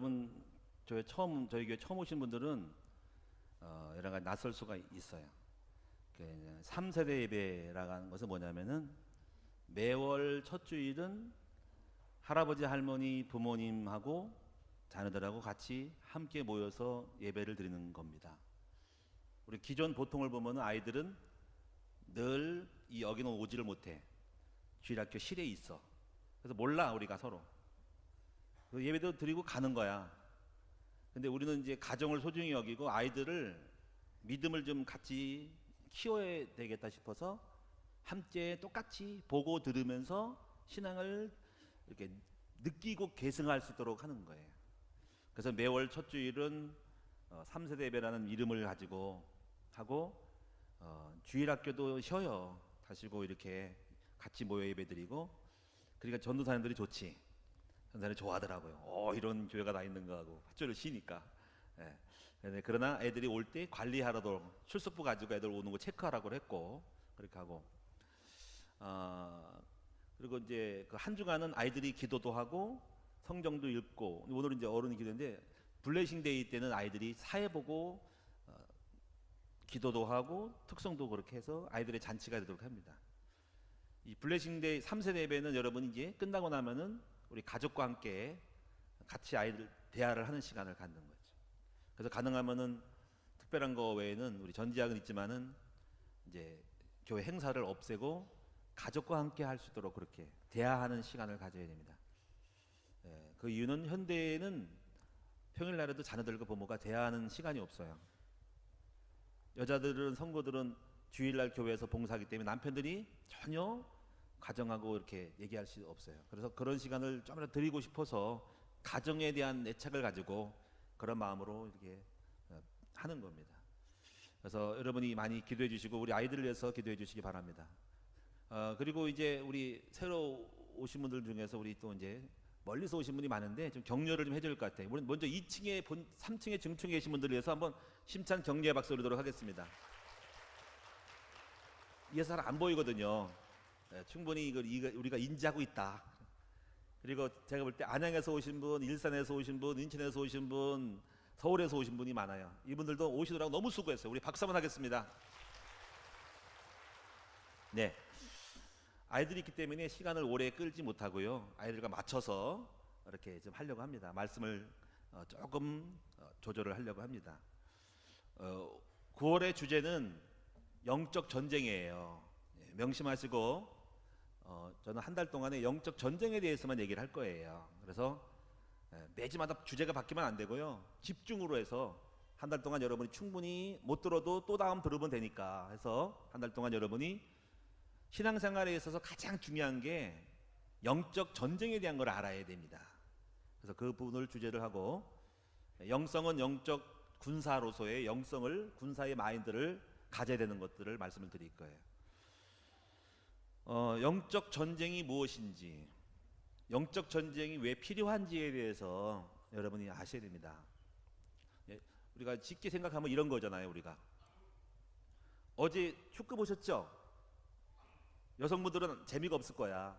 여러분 저희 교회 처음 오신 분들은 여러 가지 낯설 수가 있어요. 3세대 예배라고 하는 것은 뭐냐면은 매월 첫 주일은 할아버지 할머니 부모님하고 자녀들하고 같이 함께 모여서 예배를 드리는 겁니다. 우리 기존 보통을 보면은 아이들은 늘 이 여기는 오지를 못해. 주일학교 실에 있어. 그래서 몰라 우리가 서로. 예배도 드리고 가는 거야. 근데 우리는 이제 가정을 소중히 여기고 아이들을 믿음을 좀 같이 키워야 되겠다 싶어서 함께 똑같이 보고 들으면서 신앙을 이렇게 느끼고 계승할 수 있도록 하는 거예요. 그래서 매월 첫 주일은 3세대 예배라는 이름을 가지고 하고 주일학교도 쉬어요. 다시고 이렇게 같이 모여 예배드리고, 그러니까 전도사님들이 좋지. 전도사님이 좋아하더라고요. 이런 교회가 다 있는가 하고 밧줄을 쉬니까. 예. 그러나 애들이 올 때 관리하라도 출석부 가지고 애들 오는 거 체크하라고 했고 그렇게 하고, 그리고 이제 그 한 주간은 아이들이 기도도 하고 성경도 읽고, 오늘은 이제 어른이 기도인데 블레싱 데이 때는 아이들이 사회 보고 기도도 하고 특성도 그렇게 해서 아이들의 잔치가 되도록 합니다. 이 블레싱 데이 3세대 예배는 여러분 이제 끝나고 나면은 우리 가족과 함께 같이 아이들 대화를 하는 시간을 갖는 거죠. 그래서 가능하면은 특별한 거 외에는 우리 전지학은 있지만은 이제 교회 행사를 없애고 가족과 함께 할 수 있도록 그렇게 대화하는 시간을 가져야 됩니다. 그 이유는 현대에는 평일날에도 자녀들과 부모가 대화하는 시간이 없어요. 여자들은 성도들은 주일날 교회에서 봉사하기 때문에 남편들이 전혀 가정하고 이렇게 얘기할 수 없어요. 그래서 그런 시간을 좀 드리고 싶어서 가정에 대한 애착을 가지고 그런 마음으로 이렇게 하는 겁니다. 그래서 여러분이 많이 기도해 주시고 우리 아이들을 위해서 기도해 주시기 바랍니다. 그리고 이제 우리 새로 오신 분들 중에서 우리 또 이제 멀리서 오신 분이 많은데 좀 격려를 좀 해줄 것 같아요. 우리 먼저 2층에 3층에 중층에 계신 분들을 위해서 한번 힘찬 격려의 박수 드리도록 하겠습니다. 이게 잘 안 보이거든요. 충분히 이걸 우리가 인지하고 있다. 그리고 제가 볼 때 안양에서 오신 분, 일산에서 오신 분, 인천에서 오신 분, 서울에서 오신 분이 많아요. 이분들도 오시느라고 너무 수고했어요. 우리 박수 한번 하겠습니다. 네, 아이들이 있기 때문에 시간을 오래 끌지 못하고요. 아이들과 맞춰서 이렇게 좀 하려고 합니다. 말씀을 조금 조절을 하려고 합니다. 9월의 주제는 영적 전쟁이에요. 명심하시고 저는 한 달 동안에 영적 전쟁에 대해서만 얘기를 할 거예요. 그래서 매주마다 주제가 바뀌면 안 되고요. 집중으로 해서 한 달 동안 여러분이 충분히 못 들어도 또 다음 들으면 되니까 해서 한 달 동안 여러분이 신앙생활에 있어서 가장 중요한 게 영적 전쟁에 대한 걸 알아야 됩니다. 그래서 그 부분을 주제를 하고, 영성은 영적 군사로서의 영성을, 군사의 마인드를 가져야 되는 것들을 말씀을 드릴 거예요. 영적 전쟁이 무엇인지, 영적 전쟁이 왜 필요한지에 대해서 여러분이 아셔야 됩니다. 우리가 쉽게 생각하면 이런 거잖아요. 우리가 어제 축구 보셨죠? 여성분들은 재미가 없을 거야.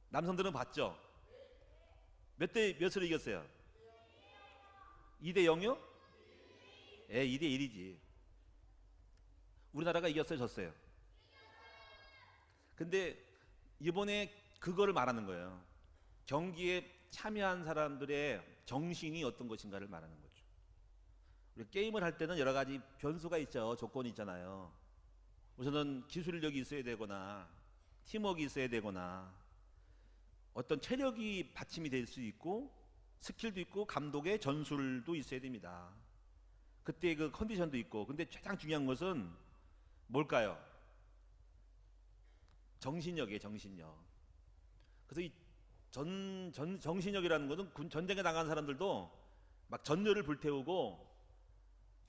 남성들은 봤죠? 몇 대 몇으로 이겼어요? 2대 0이요? 예, 2대 1이지. 우리나라가 이겼어요, 졌어요? 근데 이번에 그거를 말하는 거예요. 경기에 참여한 사람들의 정신이 어떤 것인가를 말하는 거죠. 우리 게임을 할 때는 여러 가지 변수가 있죠. 조건이 있잖아요. 우선은 기술력이 있어야 되거나 팀워크 있어야 되거나 어떤 체력이 받침이 될 수 있고 스킬도 있고 감독의 전술도 있어야 됩니다. 그때 그 컨디션도 있고. 근데 가장 중요한 것은 뭘까요? 정신력이에요. 정신력. 그래서 이 정신력이라는 것은 전쟁에 나간 사람들도 막 전열을 불태우고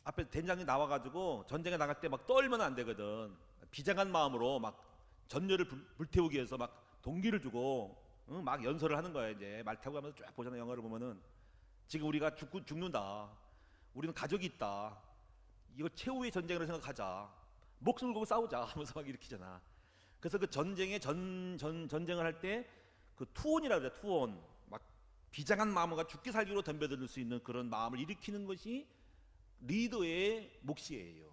앞에 대장이 나와가지고 전쟁에 나갈 때 막 떨면 안 되거든. 비장한 마음으로 막 전열을 불태우기 위해서 막 동기를 주고 막 연설을 하는 거야. 이제 말 타고 가면서 쫙 보잖아. 영화를 보면은 지금 우리가 죽는다. 우리는 가족이 있다. 이거 최후의 전쟁으로 생각하자. 목숨을 걸고 싸우자 하면서 막 일으키잖아. 그래서 그 전쟁에 전쟁을 할 때 그 투혼이라고 그래. 투혼. 막 비장한 마음과 죽기 살기로 덤벼들 수 있는 그런 마음을 일으키는 것이 리더의 몫이에요.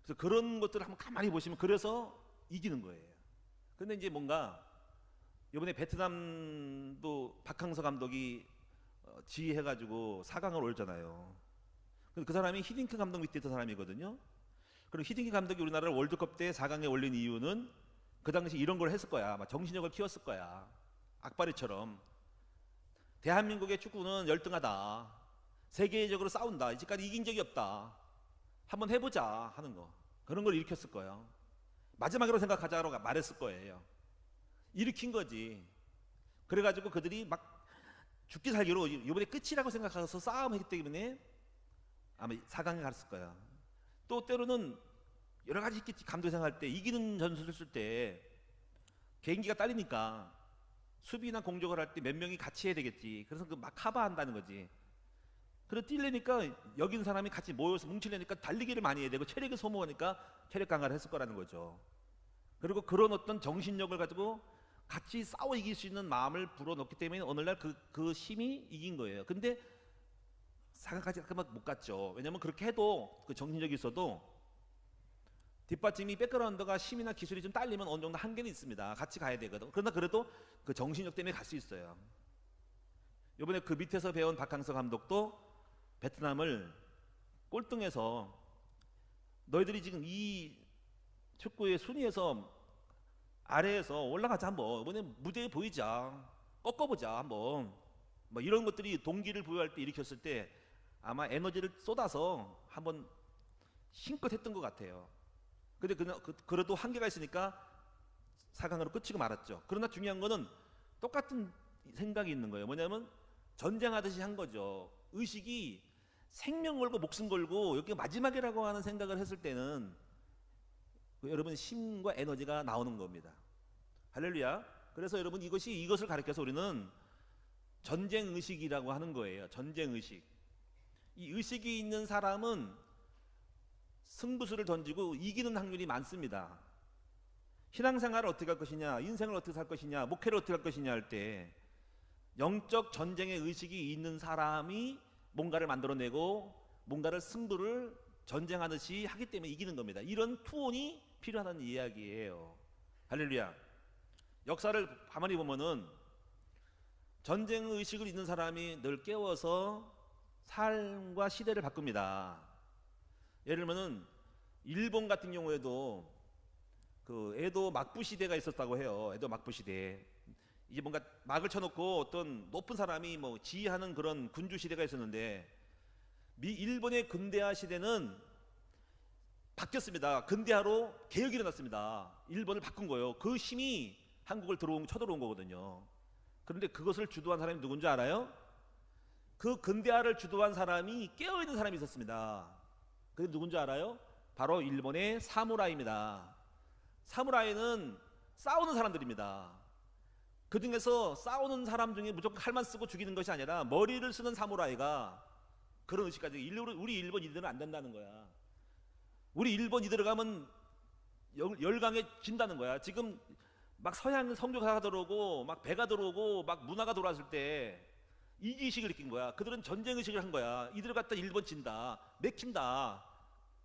그래서 그런 것들을 한번 가만히 보시면 그래서 이기는 거예요. 근데 이제 뭔가 이번에 베트남도 박항서 감독이 지휘해가지고 4강을 올잖아요. 그 사람이 히딩크 감독 밑에 있던 사람이거든요. 그리고 히딩크 감독이 우리나라를 월드컵 때 4강에 올린 이유는 그 당시 이런 걸 했을 거야. 막 정신력을 키웠을 거야. 악바리처럼. 대한민국의 축구는 열등하다. 세계적으로 싸운다. 이제까지 이긴 적이 없다. 한번 해보자 하는 거. 그런 걸 일으켰을 거예요. 마지막으로 생각하자고 말했을 거예요. 일으킨 거지. 그래가지고 그들이 막 죽기 살기로 이번에 끝이라고 생각해서 싸움했기 때문에 아마 4강에 갔을 거야. 또 때로는 여러 가지 있겠지. 감독 생각할 때 이기는 전술을 쓸 때 개인기가 딸리니까 수비나 공격을 할 때 몇 명이 같이 해야 되겠지. 그래서 그 막 커버한다는 거지. 그래서 뛰려니까 여기 있는 사람이 같이 모여서 뭉치려니까 달리기를 많이 해야 되고 체력이 소모하니까 체력 강화를 했을 거라는 거죠. 그리고 그런 어떤 정신력을 가지고 같이 싸워 이길 수 있는 마음을 불어넣기 때문에 오늘날 그 힘이 이긴 거예요. 근데 4강까지 못 갔죠. 왜냐면 그렇게 해도 그 정신력이 있어도 뒷받침이 백그라운드가 힘이나 기술이 좀 딸리면 어느 정도 한계는 있습니다. 같이 가야 되거든. 그러나 그래도 그 정신력 때문에 갈 수 있어요. 이번에 그 밑에서 배운 박항서 감독도 베트남을 꼴등해서 너희들이 지금 이 축구의 순위에서 아래에서 올라가자 한번. 이번에 무대에 보이자. 꺾어보자 한번. 뭐 이런 것들이 동기를 부여할 때 일으켰을 때 아마 에너지를 쏟아서 한번 힘껏 했던 것 같아요. 근데 그래도 한계가 있으니까 4강으로 끝이고 말았죠. 그러나 중요한 거는 똑같은 생각이 있는 거예요. 뭐냐면 전쟁하듯이 한 거죠. 의식이 생명 걸고 목숨 걸고 여기 마지막이라고 하는 생각을 했을 때는 여러분 힘과 에너지가 나오는 겁니다. 할렐루야. 그래서 여러분 이것을 가르쳐서 우리는 전쟁 의식이라고 하는 거예요. 전쟁 의식. 이 의식이 있는 사람은 승부수를 던지고 이기는 확률이 많습니다. 신앙생활을 어떻게 할 것이냐, 인생을 어떻게 살 것이냐, 목회를 어떻게 할 것이냐 할 때 영적 전쟁의 의식이 있는 사람이 뭔가를 만들어내고 뭔가를 승부를 전쟁하듯이 하기 때문에 이기는 겁니다. 이런 투혼이 필요하다는 이야기예요. 할렐루야. 역사를 가만히 보면은 전쟁 의식을 있는 사람이 늘 깨워서 삶과 시대를 바꿉니다. 예를 들면은 일본 같은 경우에도 그 에도 막부 시대가 있었다고 해요. 에도 막부 시대. 이게 뭔가 막을 쳐놓고 어떤 높은 사람이 뭐 지휘하는 그런 군주 시대가 있었는데 일본의 근대화 시대는 바뀌었습니다. 근대화로 개혁이 일어났습니다. 일본을 바꾼 거예요. 그 힘이 한국을 쳐들어온 거거든요. 그런데 그것을 주도한 사람이 누군지 알아요? 그 근대화를 주도한 사람이 깨어있는 사람이 있었습니다. 그게 누군지 알아요? 바로 일본의 사무라이입니다. 사무라이는 싸우는 사람들입니다. 그 중에서 싸우는 사람 중에 무조건 칼만 쓰고 죽이는 것이 아니라 머리를 쓰는 사무라이가 그런 의식까지 우리 일본 이들은 안 된다는 거야. 우리 일본 이들 가면 열강에 진다는 거야. 지금 막 서양 선교사가 들어오고 막 배가 들어오고 막 문화가 들어왔을 때 이기의식을 느낀 거야. 그들은 전쟁의식을 한 거야. 이들 갖다 일본 진다. 맥힌다.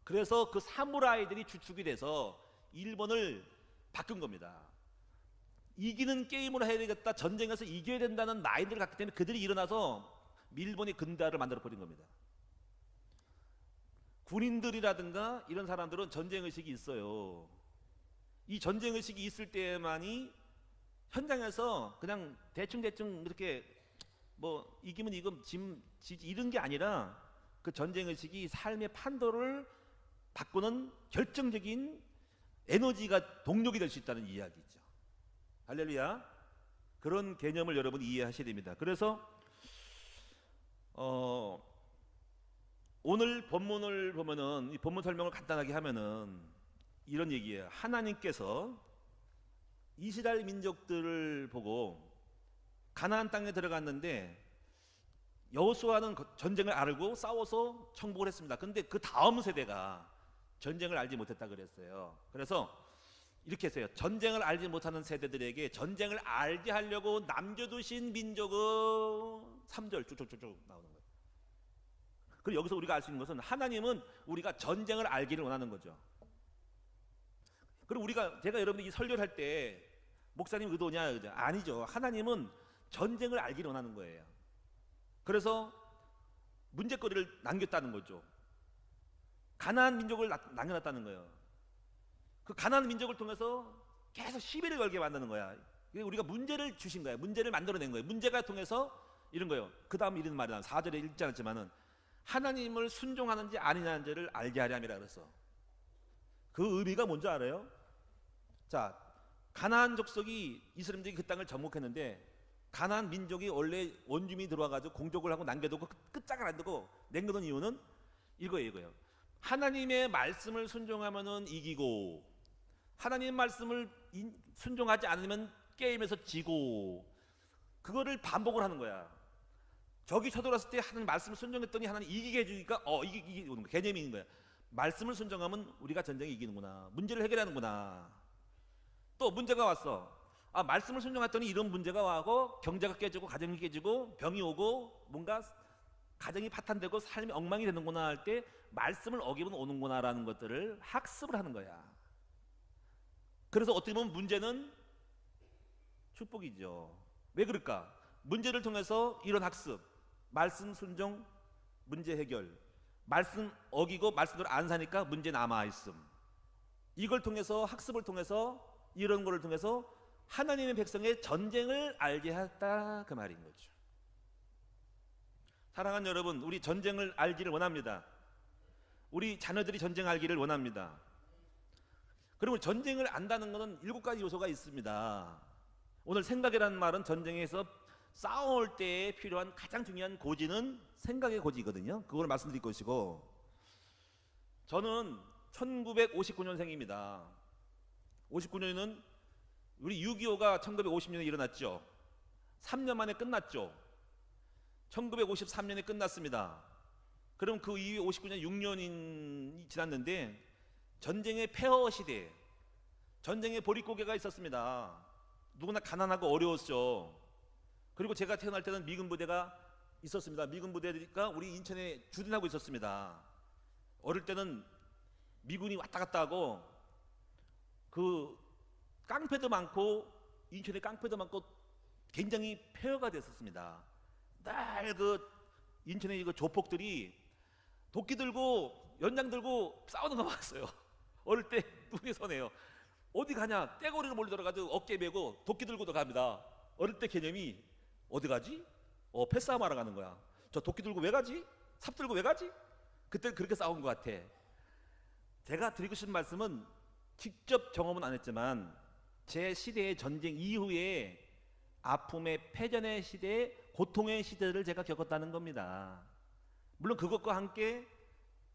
그래서 그 사무라이들이 주축이 돼서 일본을 바꾼 겁니다. 이기는 게임으로 해야 되겠다. 전쟁에서 이겨야 된다는 마인드를 갖기 때문에 그들이 일어나서 일본의 근대화를 만들어 버린 겁니다. 군인들이라든가 이런 사람들은 전쟁의식이 있어요. 이 전쟁의식이 있을 때만이 현장에서 그냥 대충 이렇게 뭐 이기면 이금 지지 이런 게 아니라 그 전쟁의식이 삶의 판도를 바꾸는 결정적인 에너지가 동력이 될 수 있다는 이야기죠. 할렐루야. 그런 개념을 여러분 이해하셔야 됩니다. 그래서 오늘 본문을 보면은 이 본문 설명을 간단하게 하면은 이런 얘기예요. 하나님께서 이스라엘 민족들을 보고 가나안 땅에 들어갔는데 여호수아는 전쟁을 알고 싸워서 정복을 했습니다. 근데 그 다음 세대가 전쟁을 알지 못했다 그랬어요. 그래서 이렇게 했어요. 전쟁을 알지 못하는 세대들에게 전쟁을 알게 하려고 남겨두신 민족은 3절 쭉쭉쭉쭉 나오는 거예요. 그리고 여기서 우리가 알 수 있는 것은 하나님은 우리가 전쟁을 알기를 원하는 거죠. 그리고 제가 여러분들 이 설교를 할 때 목사님 의도냐? 아니죠. 하나님은 전쟁을 알기를 원하는 거예요. 그래서 문제거리를 남겼다는 거죠. 가나안 민족을 남겨놨다는 거예요. 그 가나안 민족을 통해서 계속 시비를 걸게 만드는 거야. 우리가 문제를 주신 거예요. 문제를 만들어낸 거예요. 문제가 통해서 이런 거예요. 그 다음 이런 말이 나와요. 4절에 읽지 않았지만은 하나님을 순종하는지 아니냐는지를 알게 하렴이라 그랬어. 그 의미가 뭔지 알아요? 자, 가나안 족속이 이스라엘들이 그 땅을 정복했는데 가나안 민족이 원래 원주민이 들어와가지고 공족을 하고 남겨두고 끝장을 안 두고 남겨둔 이유는 이거예요. 하나님의 말씀을 순종하면은 이기고 하나님의 말씀을 순종하지 않으면 게임에서 지고 그거를 반복을 하는 거야. 적이 쳐들어왔을 때 하나님 말씀을 순종했더니 하나님 이기게 해주니까 이기게 오는 거야. 개념이 있는 거야. 말씀을 순종하면 우리가 전쟁에 이기는구나. 문제를 해결하는구나. 또 문제가 왔어. 말씀을 순종했더니 이런 문제가 와고 경제가 깨지고 가정이 깨지고 병이 오고 뭔가 가정이 파탄되고 삶이 엉망이 되는구나 할 때 말씀을 어기면 오는구나라는 것들을 학습을 하는 거야. 그래서 어떻게 보면 문제는 축복이죠. 왜 그럴까? 문제를 통해서 이런 학습, 말씀 순종, 문제 해결, 말씀 어기고 말씀대로 안 사니까 문제 남아있음. 이걸 통해서 학습을 통해서 이런 거를 통해서 하나님의 백성의 전쟁을 알게 했다 그 말인 거죠. 사랑하는 여러분, 우리 전쟁을 알기를 원합니다. 우리 자녀들이 전쟁 알기를 원합니다. 그리고 전쟁을 안다는 것은 7가지 요소가 있습니다. 오늘 생각이라는 말은 전쟁에서 싸울 때 필요한 가장 중요한 고지는 생각의 고지거든요. 그걸 말씀드릴 것이고, 저는 1959년생입니다. 59년은 우리 6.25가 1950년에 일어났죠. 3년 만에 끝났죠. 1953년에 끝났습니다. 그럼 그 이후에 59년 6년이 지났는데 전쟁의 폐허 시대, 전쟁의 보릿고개가 있었습니다. 누구나 가난하고 어려웠죠. 그리고 제가 태어날 때는 미군 부대가 있었습니다. 미군 부대가 우리 인천에 주둔하고 있었습니다. 어릴 때는 미군이 왔다 갔다 하고 그 깡패도 많고 인천에 깡패도 많고 굉장히 폐허가 됐었습니다. 날 그 인천의 그 조폭들이 도끼 들고 연장 들고 싸우는 거 봤어요. 어릴 때 눈이 선해요. 어디 가냐? 떼거리를 몰려들어가지고 어깨 메고 도끼 들고도 갑니다. 어릴 때 개념이 어디 가지? 패싸움 하러 가는 거야. 저 도끼 들고 왜 가지? 삽 들고 왜 가지? 그때 그렇게 싸운 것 같아. 제가 드리고 싶은 말씀은 직접 경험은 안 했지만 제 시대의 전쟁 이후에 아픔의 패전의 시대, 고통의 시대를 제가 겪었다는 겁니다. 물론 그것과 함께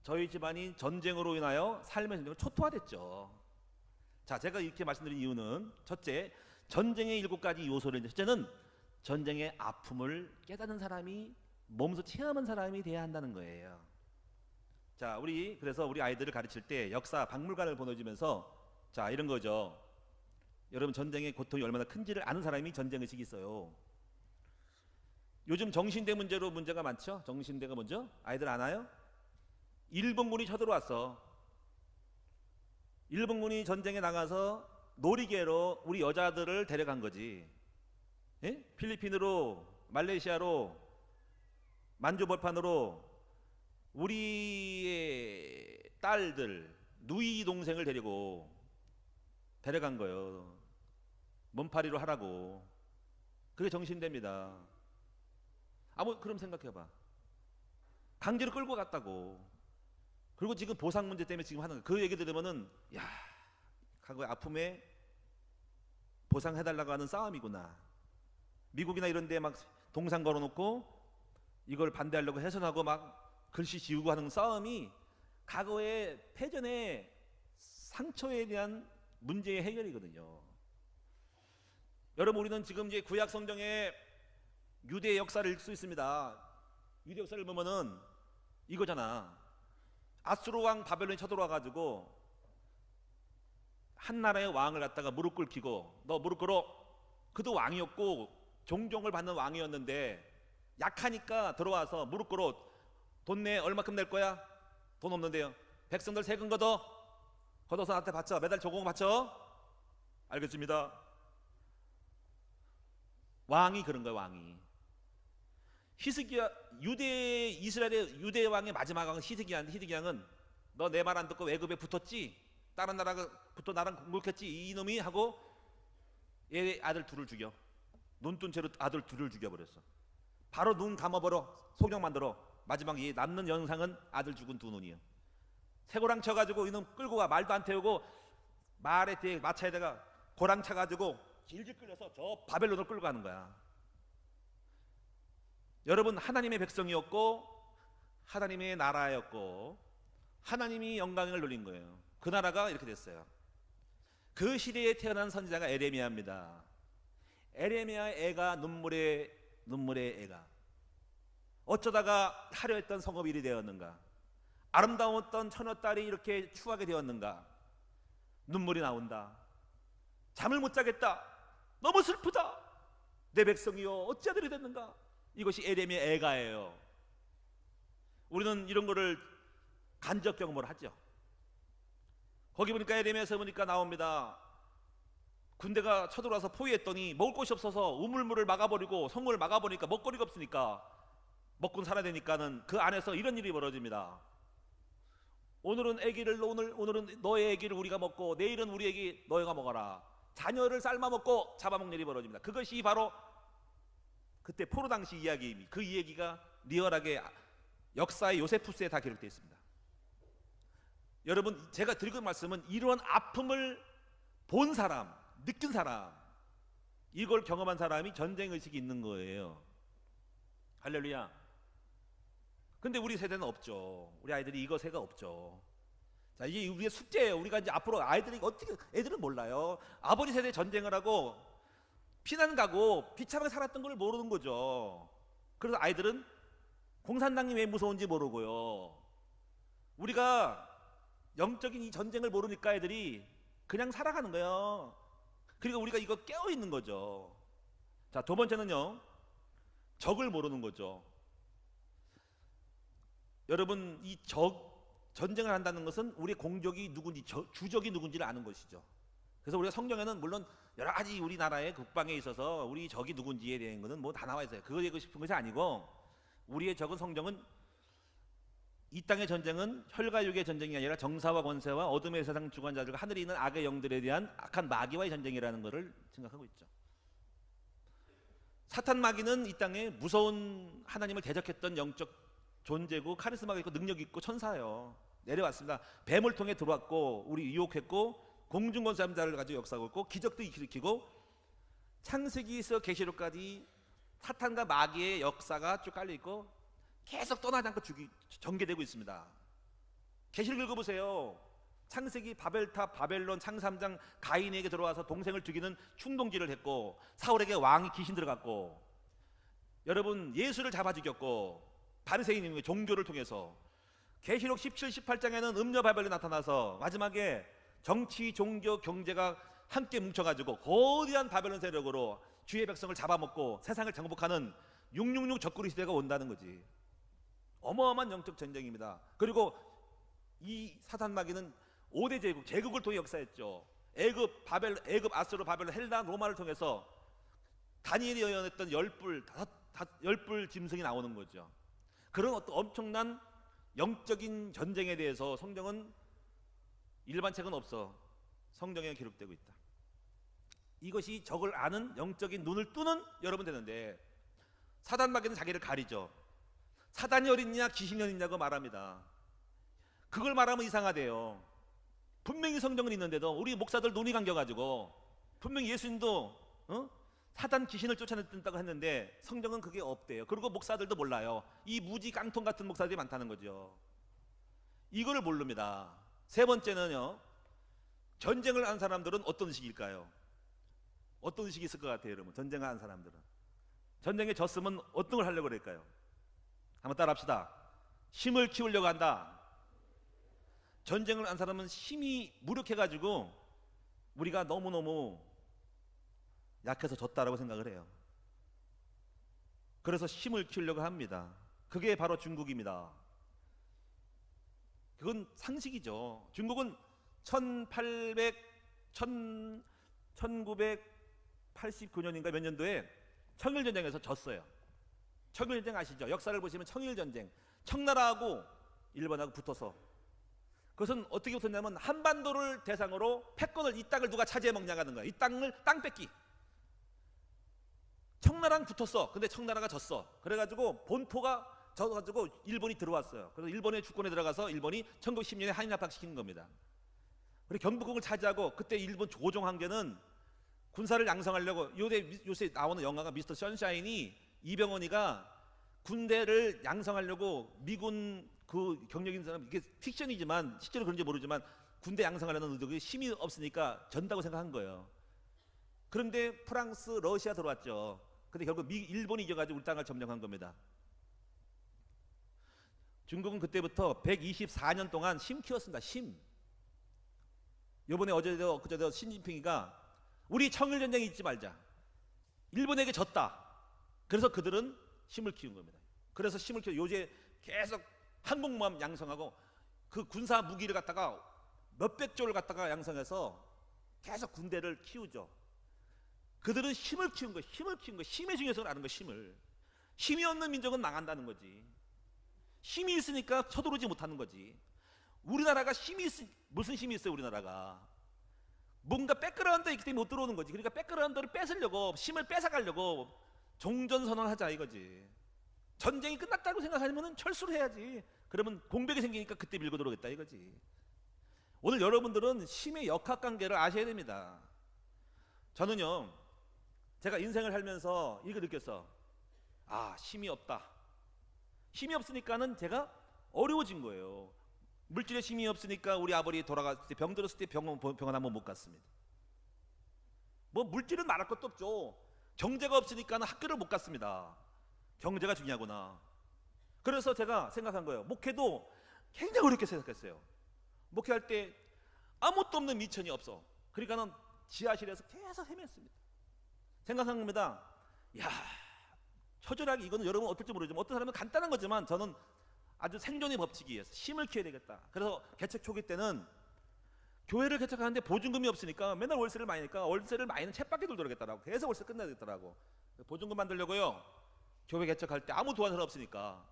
저희 집안이 전쟁으로 인하여 삶의 전쟁을 초토화됐죠. 자, 제가 이렇게 말씀드린 이유는 첫째, 전쟁의 7가지 요소를, 첫째는 전쟁의 아픔을 깨닫는 사람이, 몸소 체험한 사람이 돼야 한다는 거예요. 자, 그래서 우리 아이들을 가르칠 때 역사 박물관을 보내주면서 자, 이런 거죠. 여러분, 전쟁의 고통이 얼마나 큰지를 아는 사람이 전쟁의식이 있어요. 요즘 정신대 문제로 문제가 많죠. 정신대가 먼저 아이들 아나요? 일본군이 쳐들어왔어. 일본군이 전쟁에 나가서 놀이개로 우리 여자들을 데려간 거지. 예? 필리핀으로, 말레이시아로, 만주벌판으로 우리의 딸들, 누이 동생을 데려간 거예요. 몸파리로 하라고. 그게 정신대입니다. 그럼 생각해봐. 강제로 끌고 갔다고. 그리고 지금 보상 문제 때문에 지금 하는 거예요. 그 얘기 들으면은 야, 과거의 아픔에 보상해달라고 하는 싸움이구나. 미국이나 이런 데 막 동상 걸어놓고 이걸 반대하려고 훼손하고 막 글씨 지우고 하는 싸움이 과거의 패전의 상처에 대한 문제의 해결이거든요. 여러분, 우리는 지금 이제 구약 성경에 유대의 역사를 읽을 수 있습니다. 유대 역사를 보면은 이거잖아. 아수르 왕 바벨론이 쳐들어와 가지고 한 나라의 왕을 갖다가 무릎 꿇히고 너 무릎 꿇어. 그도 왕이었고 종종을 받는 왕이었는데 약하니까 들어와서 무릎 꿇어. 돈 내. 얼마큼 낼 거야? 돈 없는데요. 백성들 세금 걷어서 나한테 바쳐. 매달 조공 바쳐. 알겠습니다. 왕이 그런 거예요. 왕이. 히스기야, 이스라엘의 유대 왕의 마지막 왕은 히스기야는 너 내 말 안 듣고 애굽에 붙었지? 다른 나라가 붙어 나랑 공격했지? 이놈이 하고 얘 아들 둘을 죽여. 눈뜬 채로 아들 둘을 죽여버렸어. 바로 눈 감아버려. 소경 만들어. 마지막 이 남는 영상은 아들 죽은 두 눈이에요. 새고랑 쳐가지고 이놈 끌고 가. 말도 안 태우고 말에 뒤에 마차에다가 고랑 차가지고 질질 끌려서 저 바벨론으로 끌고 가는 거야. 여러분, 하나님의 백성이었고 하나님의 나라였고 하나님이 영광을 누린 거예요. 그 나라가 이렇게 됐어요. 그 시대에 태어난 선지자가 에레미야입니다. 에레미야의 애가 눈물의 애가 어쩌다가 화려했던 성읍이 일이 되었는가? 아름다웠던 처녀딸이 이렇게 추하게 되었는가? 눈물이 나온다. 잠을 못 자겠다. 너무 슬프다. 내 백성이여 어찌하들이 됐는가? 이것이 에레미야의 애가예요. 우리는 이런 거를 간접 경험을 하죠. 거기 보니까 에레미야에서 보니까 나옵니다. 군대가 쳐들어와서 포위했더니 먹을 것이 없어서 우물물을 막아버리고 성문을 막아버리니까 먹거리가 없으니까 먹고 살아야 되니까는 그 안에서 이런 일이 벌어집니다. 오늘은 너의 아기를 우리가 먹고 내일은 우리 아기 너희가 먹어라. 자녀를 삶아 먹고 잡아먹는 일이 벌어집니다. 그것이 바로 그때 포로 당시 이야기입니다. 그 이야기가 리얼하게 역사의 요세푸스에 다 기록되어 있습니다. 여러분, 제가 드리고 있는 말씀은 이런 아픔을 본 사람, 느낀 사람, 이걸 경험한 사람이 전쟁의식이 있는 거예요. 할렐루야. 근데 우리 세대는 없죠. 우리 아이들이 이것에가 없죠. 자, 이게 우리의 숙제예요. 우리가 이제 앞으로 아이들이 어떻게, 애들은 몰라요. 아버지 세대 전쟁을 하고 피난 가고 비참하게 살았던 걸 모르는 거죠. 그래서 아이들은 공산당이 왜 무서운지 모르고요. 우리가 영적인 이 전쟁을 모르니까 애들이 그냥 살아가는 거예요. 그리고 우리가 이거 깨어 있는 거죠. 자, 두 번째는요, 적을 모르는 거죠. 여러분, 이 전쟁을 한다는 것은 우리의 공적이 누군지, 주적이 누군지를 아는 것이죠. 그래서 우리가 성경에는 물론 여러 가지 우리나라의 국방에 있어서 우리 적이 누군지에 대한 것은 뭐 다 나와 있어요. 그거 얘기하고 싶은 것이 아니고, 우리의 적은 성경은 이 땅의 전쟁은 혈과육의 전쟁이 아니라 정사와 권세와 어둠의 세상 주관자들과 하늘에 있는 악의 영들에 대한 악한 마귀와의 전쟁이라는 것을 생각하고 있죠. 사탄 마귀는 이 땅에 무서운 하나님을 대적했던 영적 존재고 카리스마가 있고 능력이 있고 천사예요. 내려왔습니다. 뱀을 통해 들어왔고 우리 유혹했고 공중권세자를 가지고 역사하고 있고 기적도 일으키고 창세기에서 계시록까지 사탄과 마귀의 역사가 쭉 깔려 있고 계속 떠나지 않고 전개되고 있습니다. 계시록 읽어보세요. 창세기 바벨탑 바벨론 창세 3장 가인에게 들어와서 동생을 죽이는 충동질을 했고 사울에게 왕이 귀신 들어갔고 여러분 예수를 잡아 죽였고 바리새인의 종교를 통해서 계시록 17, 18장에는 음녀 바벨이 나타나서 마지막에 정치, 종교, 경제가 함께 뭉쳐가지고 거대한 바벨론 세력으로 주의 백성을 잡아먹고 세상을 정복하는 666 적그리 시대가 온다는 거지. 어마어마한 영적 전쟁입니다. 그리고 이 사탄 마귀는 5대 제국을 통해 역사했죠. 애굽, 아수르, 바벨론, 헬라, 로마를 통해서 다니엘이 예언했던 10불 짐승이 나오는 거죠. 그런 어떤 엄청난 영적인 전쟁에 대해서 성경은 일반 책은 없어. 성경에 기록되고 있다. 이것이 적을 아는 영적인 눈을 뜨는 여러분 되는데 사단 마귀는 자기를 가리죠. 사단이 어딨냐 귀신이 어딨냐고 말합니다. 그걸 말하면 이상하대요. 분명히 성경은 있는데도 우리 목사들 눈이 감겨가지고 분명히 예수님도 사단 귀신을 쫓아냈다고 했는데 성경은 그게 없대요. 그리고 목사들도 몰라요. 이 무지 깡통 같은 목사들이 많다는 거죠. 이거를 모릅니다. 세 번째는요, 전쟁을 한 사람들은 어떤 의식일까요? 어떤 의식이 있을 것 같아요, 여러분? 전쟁을 한 사람들은 전쟁에 졌으면 어떤 걸 하려고 그럴까요? 한번 따라 합시다. 힘을 키우려고 한다. 전쟁을 한 사람은 힘이 무력해가지고 우리가 너무너무 약해서 졌다라고 생각을 해요. 그래서 힘을 키우려고 합니다. 그게 바로 중국입니다. 그건 상식이죠. 중국은 1989년인가 몇 년도에 청일전쟁에서 졌어요. 청일전쟁 아시죠? 역사를 보시면 청일전쟁, 청나라하고 일본하고 붙어서, 그것은 어떻게 붙었냐면 한반도를 대상으로 패권을, 이 땅을 누가 차지해 먹냐 하는 거야. 이 땅을 땅 뺏기. 청나라랑 붙었어. 근데 청나라가 졌어. 그래가지고 본토가 져가지고 일본이 들어왔어요. 그래서 일본의 주권에 들어가서 일본이 1910년에 한일 합작시키는 겁니다. 그리고 경복궁을 차지하고, 그때 일본 조종 황제는 군사를 양성하려고, 요새 나오는 영화가 미스터 선샤인이, 이병헌이가 군대를 양성하려고 미군 그 경력인 사람, 이게 픽션이지만 실제로 그런지 모르지만 군대 양성하려는 의도가 힘이 없으니까 전다고 생각한 거예요. 그런데 프랑스, 러시아 들어왔죠. 근데 결국 일본이 이겨가지고 우리 땅을 점령한 겁니다. 중국은 그때부터 124년 동안 심 키웠습니다. 심. 요번에 어제도 그제도 신진핑이가 우리 청일전쟁에 잊지 말자. 일본에게 졌다. 그래서 그들은 힘을 키운 겁니다. 그래서 힘을 키워 요새 계속 항공모함 양성하고 그 군사 무기를 갖다가 몇백 조를 갖다가 양성해서 계속 군대를 키우죠. 그들은 힘을 키운 거, 힘을 키운 거, 힘의 중요성을 아는 거, 힘을. 힘이 없는 민족은 망한다는 거지. 힘이 있으니까 서두르지 못하는 거지. 우리나라가 무슨 힘이 있어요? 우리나라가 뭔가 백그라운드에 있기 때문에 못 들어오는 거지. 그러니까 백그라운드를 뺏으려고, 힘을 뺏어가려고 종전선언을 하자 이거지. 전쟁이 끝났다고 생각하면 철수를 해야지. 그러면 공백이 생기니까 그때 밀고 들어오겠다 이거지. 오늘 여러분들은 힘의 역학관계를 아셔야 됩니다. 저는요, 제가 인생을 살면서 이거 느꼈어. 아, 힘이 없다. 힘이 없으니까는 제가 어려워진 거예요. 물질에 힘이 없으니까 우리 아버지 돌아갔을 때, 병 들었을 때 병원 한번 못 갔습니다. 뭐 물질은 말할 것도 없죠. 경제가 없으니까는 학교를 못 갔습니다. 경제가 중요하구나. 그래서 제가 생각한 거예요. 목회도 굉장히 어렵게 생각했어요. 목회할 때 아무것도 없는 미천이 없어. 그러니까는 지하실에서 계속 헤맸습니다. 생각한 겁니다. 야, 처절하게, 이거는 여러분 어떨지 모르지만 어떤 사람은 간단한 거지만 저는 아주 생존의 법칙이에요. 힘을 키워야 되겠다. 그래서 개척 초기 때는 교회를 개척하는데 보증금이 없으니까 맨날 월세를 많이 내니까 월세를 많이 내는 쳇바퀴 돌더라겠더라고. 계속 월세 끝나겠더라고. 보증금 만들려고요. 교회 개척할 때 아무 도와줄 없으니까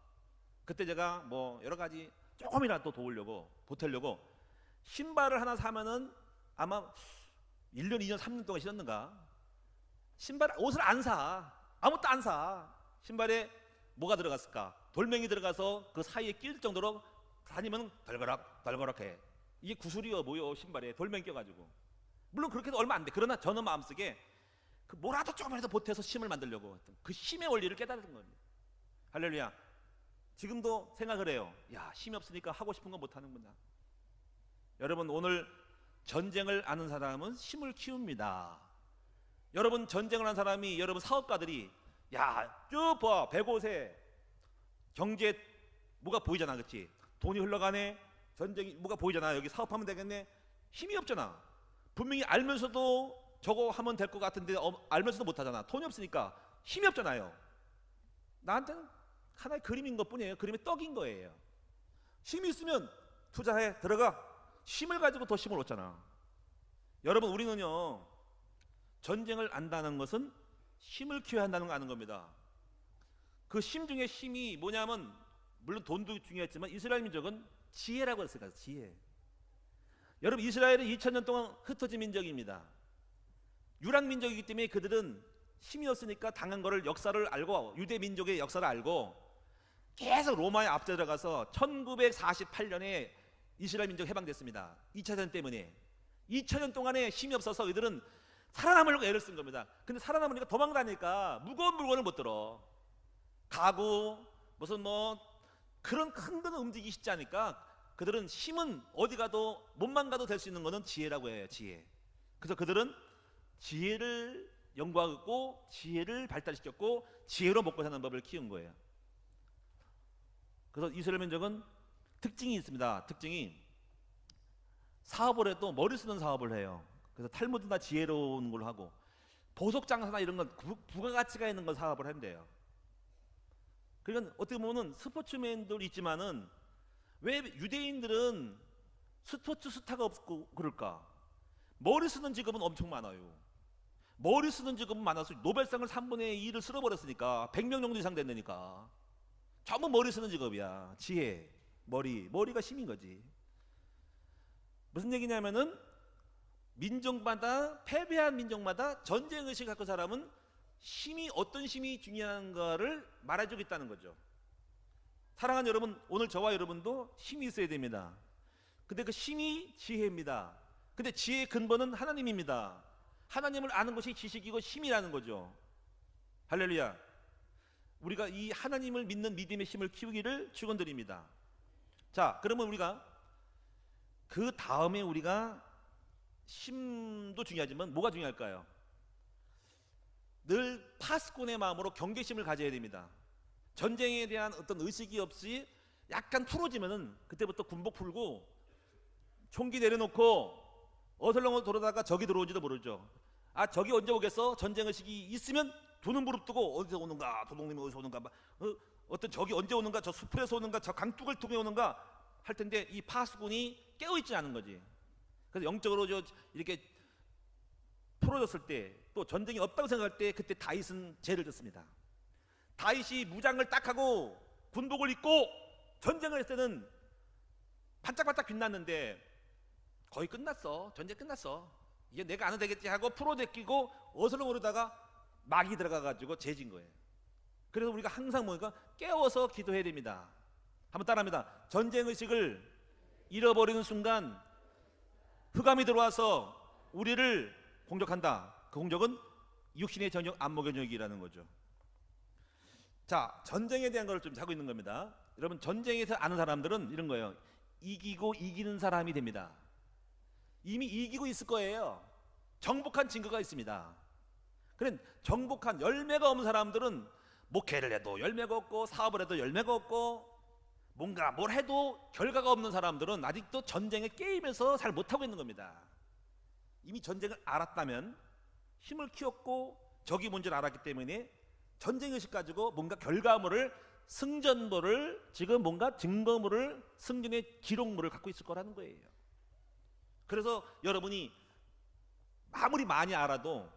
그때 제가 뭐 여러 가지 조금이라도 도우려고, 보태려고 신발을 하나 사면은 아마 1년, 2년, 3년 동안 신었는가. 옷을 안 사. 아무것도 안 사. 신발에 뭐가 들어갔을까? 돌멩이 들어가서 그 사이에 낄 정도로 다니면 덜거락해. 이게 구슬이요 뭐요, 신발에 돌멩이 껴가지고. 물론 그렇게 해도 얼마 안 돼. 그러나 저는 마음속에 그 뭐라도 조금이라도 보태서 힘을 만들려고 했던 그 힘의 원리를 깨달은 겁니다. 할렐루야. 지금도 생각을 해요. 야, 힘이 없으니까 하고 싶은 거 못 하는구나. 여러분, 오늘 전쟁을 아는 사람은 힘을 키웁니다. 여러분, 전쟁을 한 사람이, 여러분 사업가들이, 야, 쭉 봐, 105세 경제 뭐가 보이잖아, 그렇지? 돈이 흘러가네, 전쟁이 뭐가 보이잖아. 여기 사업하면 되겠네. 힘이 없잖아. 분명히 알면서도 저거 하면 될 것 같은데 알면서도 못하잖아. 돈이 없으니까 힘이 없잖아요. 나한테는 하나의 그림인 것뿐이에요. 그림의 떡인 거예요. 힘이 있으면 투자해, 들어가. 힘을 가지고 더 힘을 얻잖아. 여러분, 우리는요, 전쟁을 안다는 것은 힘을 키워야 한다는 거 아는 겁니다. 그 힘 중에 힘이 뭐냐면, 물론 돈도 중요했지만 이스라엘 민족은 지혜라고 했어요. 지혜. 여러분, 이스라엘은 2000년 동안 흩어진 민족입니다. 유랑 민족이기 때문에 그들은 힘이 없으니까 당한 거를, 역사를 알고, 유대 민족의 역사를 알고 계속 로마에 앞서 들어가서 1948년에 이스라엘 민족 해방됐습니다. 2차 대전 때문에. 2000년 동안에 힘이 없어서 이들은 살아남으려고 애를 쓴 겁니다. 근데 살아남으니까 도망다니까 무거운 물건을 못 들어. 가구, 무슨 뭐 그런 큰 거는 움직이기 쉽지 않으니까 그들은 힘은 어디 가도, 몸만 가도 될 수 있는 거는 지혜라고 해요. 지혜. 그래서 그들은 지혜를 연구하고 지혜를 발달시켰고 지혜로 먹고 사는 법을 키운 거예요. 그래서 이스라엘 민족은 특징이 있습니다. 특징이 사업을 해도 머리 쓰는 사업을 해요. 그래서 탈무드나 지혜로운 걸 하고 보석 장사나 이런 건 부가가치가 있는 걸 사업을 한대요. 그러니까 어떻게 보면은 스포츠맨들 있지만은 왜 유대인들은 스포츠 스타가 없고 그럴까? 머리 쓰는 직업은 엄청 많아요. 머리 쓰는 직업은 많아서 노벨상을 3분의 2를 쓸어버렸으니까 100명 정도 이상 된다니까. 전부 머리 쓰는 직업이야. 지혜, 머리가 힘인 거지. 무슨 얘기냐면은 민족마다, 패배한 민족마다 전쟁의식 갖고 사람은 어떤 힘이 중요한가를 말해주겠다는 거죠. 사랑하는 여러분, 오늘 저와 여러분도 힘이 있어야 됩니다. 근데 그 힘이 지혜입니다. 근데 지혜의 근본은 하나님입니다. 하나님을 아는 것이 지식이고 힘이라는 거죠. 할렐루야. 우리가 이 하나님을 믿는 믿음의 힘을 키우기를 축원드립니다. 자, 그러면 우리가 그 다음에 우리가 힘도 중요하지만 뭐가 중요할까요? 늘 파수꾼의 마음으로 경계심을 가져야 됩니다. 전쟁에 대한 어떤 의식이 없이 약간 풀어지면은 그때부터 군복 풀고 총기 내려놓고 어슬렁어슬렁 돌아다가 적이 들어온지도 모르죠. 아, 적이 언제 오겠어? 전쟁 의식이 있으면 두는 무릎 뜨고 어디서 오는가? 도둑님이 어디서 오는가? 어떤 적이 언제 오는가? 저 숲에서 오는가? 저 강둑을 통해 오는가? 할 텐데 이 파수꾼이 깨어있지 않은 거지. 그래서 영적으로 이렇게 풀어졌을 때, 또 전쟁이 없다고 생각할 때, 그때 다윗은 죄를 졌습니다. 다윗이 무장을 딱 하고 군복을 입고 전쟁을 했을 때는 반짝반짝 빛났는데 거의 끝났어. 전쟁 끝났어. 이제 내가 안 해도 되겠지 하고 풀어제끼고 어슬렁 오르다가 막이 들어가가지고 죄진 거예요. 그래서 우리가 항상 뭐니까 깨워서 기도해야 됩니다. 한번 따라합니다. 전쟁의식을 잃어버리는 순간 흑암이 들어와서 우리를 공격한다. 그 공격은 육신의 전역, 안목의 전역이라는 거죠. 자, 전쟁에 대한 걸 좀 하고 있는 겁니다. 여러분, 전쟁에서 아는 사람들은 이런 거예요. 이기고 이기는 사람이 됩니다. 이미 이기고 있을 거예요. 정복한 증거가 있습니다. 그런 정복한 열매가 없는 사람들은 목회를 해도 열매가 없고 사업을 해도 열매가 없고 뭔가 뭘 해도 결과가 없는 사람들은 아직도 전쟁의 게임에서 잘 못하고 있는 겁니다. 이미 전쟁을 알았다면 힘을 키웠고 적이 뭔지를 알았기 때문에 전쟁의식 가지고 뭔가 결과물을, 승전물을, 지금 뭔가 증거물을, 승전의 기록물을 갖고 있을 거라는 거예요. 그래서 여러분이 아무리 많이 알아도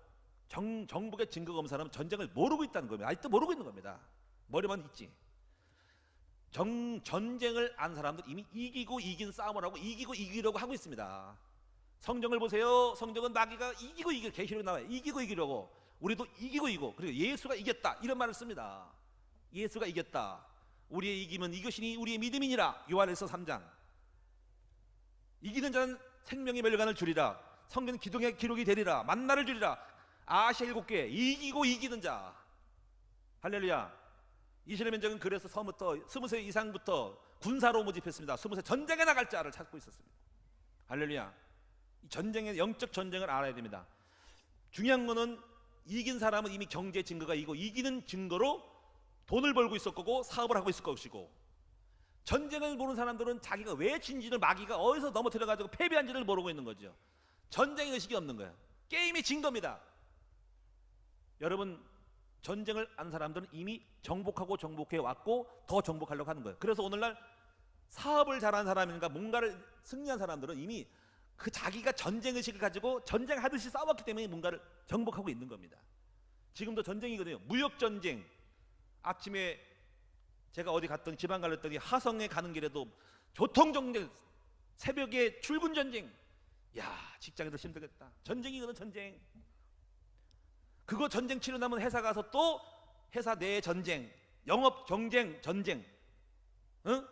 정복의 증거가 없는 사람은 전쟁을 모르고 있다는 겁니다. 아직도 모르고 있는 겁니다. 머리만 있지. 전쟁을 안 사람들 이미 이기고 이긴 싸움을 하고 이기고 이기려고 하고 있습니다. 성경을 보세요. 성경은 마귀가 이기고 계시록 나와요. 이기고 이기려고. 우리도 이기고 그리고 예수가 이겼다 이런 말을 씁니다. 예수가 이겼다. 우리의 이김은 이것이니 우리의 믿음이니라. 요한에서 3장. 이기는 자는 생명의 멸관을 주리라. 성경 기둥의 기록이 되리라. 만나를 주리라. 아시아 7개. 이기고 이기는 자. 할렐루야. 이스라엘 민족은 그래서 처음부터 20세 이상부터 군사로 모집했습니다. 20세 전쟁에 나갈 자를 찾고 있었습니다. 할렐루야. 이 전쟁의 영적 전쟁을 알아야 됩니다. 중요한 거는 이긴 사람은 이미 경제 증거가 이고 이기는 증거로 돈을 벌고 있을 거고 사업을 하고 있을 것이고, 전쟁을 모르는 사람들은 자기가 왜 진지를 마귀가 어디서 넘어뜨려가지고 패배한지를 모르고 있는 거죠. 전쟁의 의식이 없는 거예요. 게임이 진 겁니다. 여러분, 전쟁을 아는 사람들은 이미 정복해 왔고 더 정복하려고 하는 거예요. 그래서 오늘날 사업을 잘하는 사람인가 뭔가를 승리한 사람들은 이미 그 자기가 전쟁의식을 가지고 전쟁하듯이 싸웠기 때문에 뭔가를 정복하고 있는 겁니다. 지금도 전쟁이거든요. 무역전쟁. 아침에 제가 어디 갔더니 지방 갈랬더니 하성에 가는 길에도 교통전쟁, 새벽에 출근전쟁. 야, 직장에서 힘들겠다. 전쟁이거든. 전쟁. 그거 전쟁 치료 나면 회사 가서 또 회사 내 전쟁, 영업 경쟁 전쟁, 응?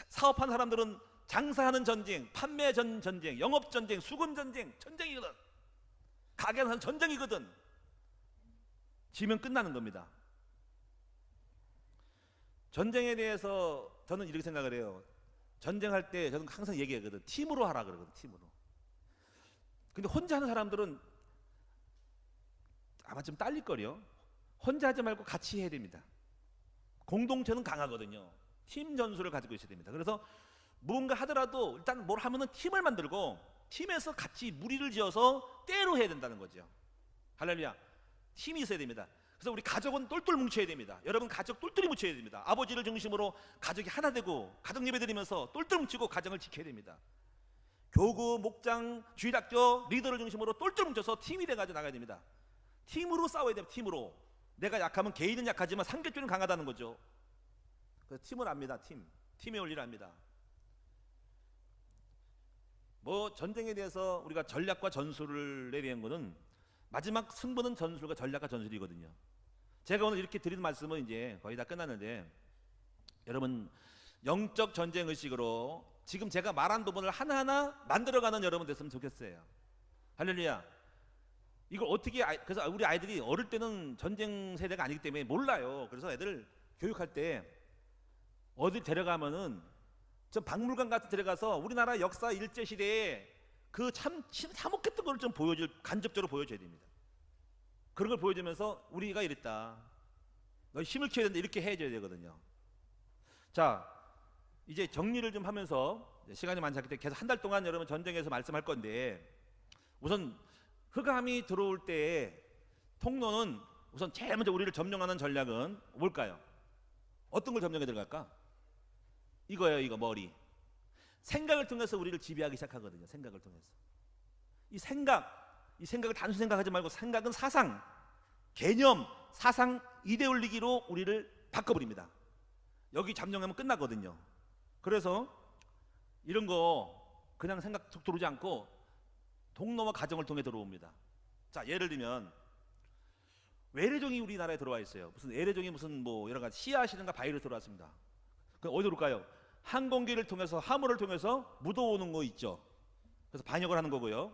사업한 사람들은 장사하는 전쟁, 판매 전쟁, 영업 전쟁, 수금 전쟁, 전쟁이거든. 가게는 전쟁이거든. 지면 끝나는 겁니다. 전쟁에 대해서 저는 이렇게 생각을 해요. 전쟁할 때 저는 항상 얘기하거든. 팀으로 하라 그러거든. 팀으로. 근데 혼자 하는 사람들은 아마 좀 딸릴거려. 혼자 하지 말고 같이 해야 됩니다. 공동체는 강하거든요. 팀 전술을 가지고 있어야 됩니다. 그래서 무언가 하더라도 일단 뭘 하면은 팀을 만들고 팀에서 같이 무리를 지어서 때로 해야 된다는 거죠. 할렐루야. 팀이 있어야 됩니다. 그래서 우리 가족은 똘똘 뭉쳐야 됩니다. 여러분 가족 똘똘히 뭉쳐야 됩니다. 아버지를 중심으로 가족이 하나 되고 가족 예배 드리면서 똘똘 뭉치고 가정을 지켜야 됩니다. 교구, 목장, 주일학교 리더를 중심으로 똘똘 뭉쳐서 팀이 돼가지고 나가야 됩니다. 팀으로 싸워야 돼요. 팀으로. 내가 약하면 개인은 약하지만 상계줄은 강하다는 거죠. 그래서 팀을 압니다. 팀의 원리를 압니다. 뭐 전쟁에 대해서 우리가 전략과 전술을 내리는 것은 마지막 승부는 전술과 전략과 전술이거든요. 제가 오늘 이렇게 드리는 말씀은 이제 거의 다 끝났는데, 여러분 영적 전쟁 의식으로 지금 제가 말한 부분을 하나하나 만들어가는 여러분 됐으면 좋겠어요. 할렐루야. 이걸 어떻게 그래서 우리 아이들이 어릴 때는 전쟁 세대가 아니기 때문에 몰라요. 그래서 애들 교육할 때 어디 데려가면은 좀 박물관 같은 데 데려가서 우리나라 역사 일제 시대에 그 참 참혹했던 걸 좀 간접적으로 보여줘야 됩니다. 그런 걸 보여주면서 우리가 이랬다, 너 힘을 키워야 된다, 이렇게 해줘야 되거든요. 자, 이제 정리를 좀 하면서 시간이 많지 않기 때문에 계속 한 달 동안 여러분 전쟁에서 말씀할 건데, 우선 흑암이 들어올 때의 통로는 우선 제일 먼저 우리를 점령하는 전략은 뭘까요? 어떤 걸 점령해 들어갈까? 이거예요. 이거 머리. 생각을 통해서 우리를 지배하기 시작하거든요. 생각을 통해서. 이 생각을 단순히 생각하지 말고, 생각은 사상, 개념, 사상, 이데올로기로 우리를 바꿔버립니다. 여기 점령하면 끝나거든요. 그래서 이런 거 그냥 생각 툭 들어오지 않고 동로와 가정을 통해 들어옵니다. 자, 예를 들면 외래종이 우리나라에 들어와 있어요. 무슨 외래종이 무슨 뭐 여러 가지 씨앗이든가 바이러스 들어왔습니다. 그럼 어디로 올까요? 항공기를 통해서, 화물을 통해서 묻어오는 거 있죠. 그래서 반역을 하는 거고요.